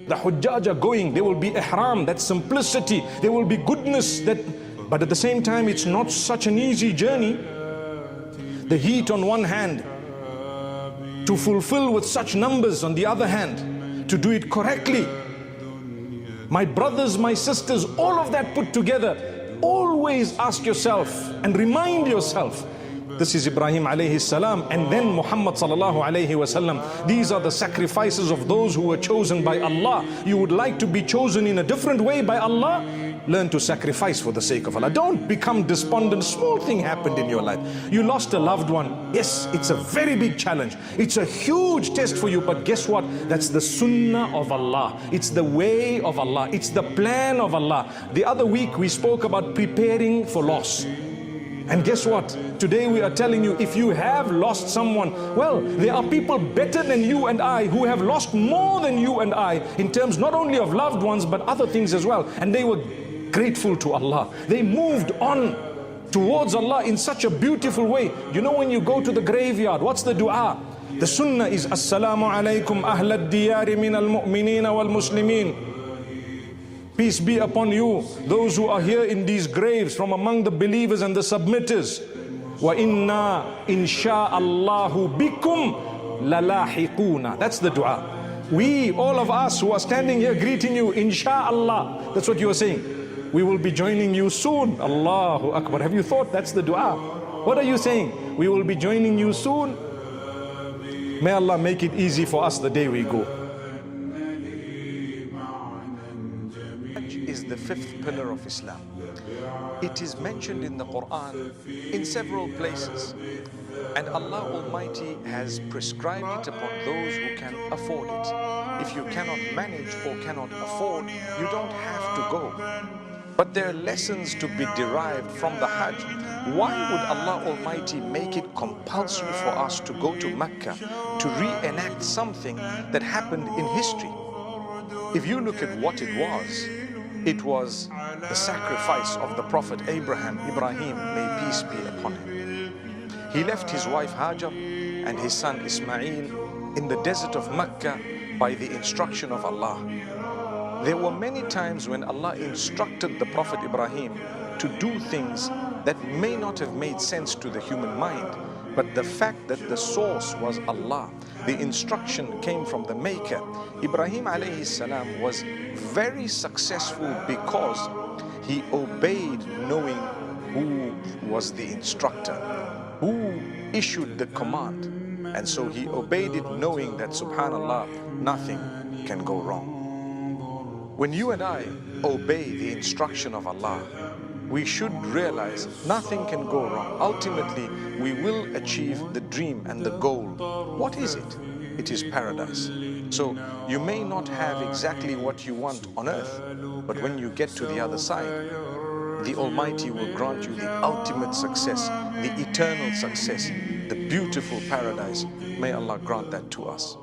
The Hujjaj are going, there will be ihram, that simplicity, there will be goodness, but at the same time it's not such an easy journey. The heat on one hand, to fulfill with such numbers on the other hand, to do it correctly. My brothers, my sisters, all of that put together, always ask yourself and remind yourself, this is Ibrahim alayhi salam, and then Muhammad sallallahu alayhi wasallam. These are the sacrifices of those who were chosen by Allah. You would like to be chosen in a different way by Allah? Learn to sacrifice for the sake of Allah. Don't become despondent. Small thing happened in your life. You lost a loved one. Yes, it's a very big challenge. It's a huge test for you, but guess what? That's the sunnah of Allah. It's the way of Allah. It's the plan of Allah. The other week we spoke about preparing for loss. And guess what? Today we are telling you, if you have lost someone, well, there are people better than you and I who have lost more than you and I in terms not only of loved ones but other things as well. And they were grateful to Allah. They moved on towards Allah in such a beautiful way. You know, when you go to the graveyard, what's the dua? The sunnah is Assalamu alaikum ahlad diyari min al-mu'minina wal-muslimin. Peace be upon you, those who are here in these graves from among the believers and the submitters. Wa inna insha'Allahu bikum lalahiquna. That's the dua. We, all of us who are standing here greeting you, insha'Allah. That's what you are saying. We will be joining you soon. Allahu Akbar. Have you thought that's the dua? What are you saying? We will be joining you soon. May Allah make it easy for us the day we go. Is the fifth pillar of Islam. It is mentioned in the Quran in several places, and Allah Almighty has prescribed it upon those who can afford it. If you cannot manage or cannot afford, you don't have to go. But there are lessons to be derived from the Hajj. Why would Allah Almighty make it compulsory for us to go to Mecca to reenact something that happened in history? If you look at what it was the sacrifice of the Prophet Ibrahim, may peace be upon him. He left his wife Hajar and his son Ismail in the desert of Mecca by the instruction of Allah. There were many times when Allah instructed the Prophet Ibrahim to do things that may not have made sense to the human mind, but the fact that the source was Allah, the instruction came from the Maker. Ibrahim alayhi salam was very successful because he obeyed knowing who was the instructor, who issued the command. And so he obeyed it knowing that, subhanallah, nothing can go wrong. When you and I obey the instruction of Allah, we should realize nothing can go wrong. Ultimately, we will achieve the dream and the goal. What is it? It is paradise. So you may not have exactly what you want on earth, but when you get to the other side, the Almighty will grant you the ultimate success, the eternal success, the beautiful paradise. May Allah grant that to us.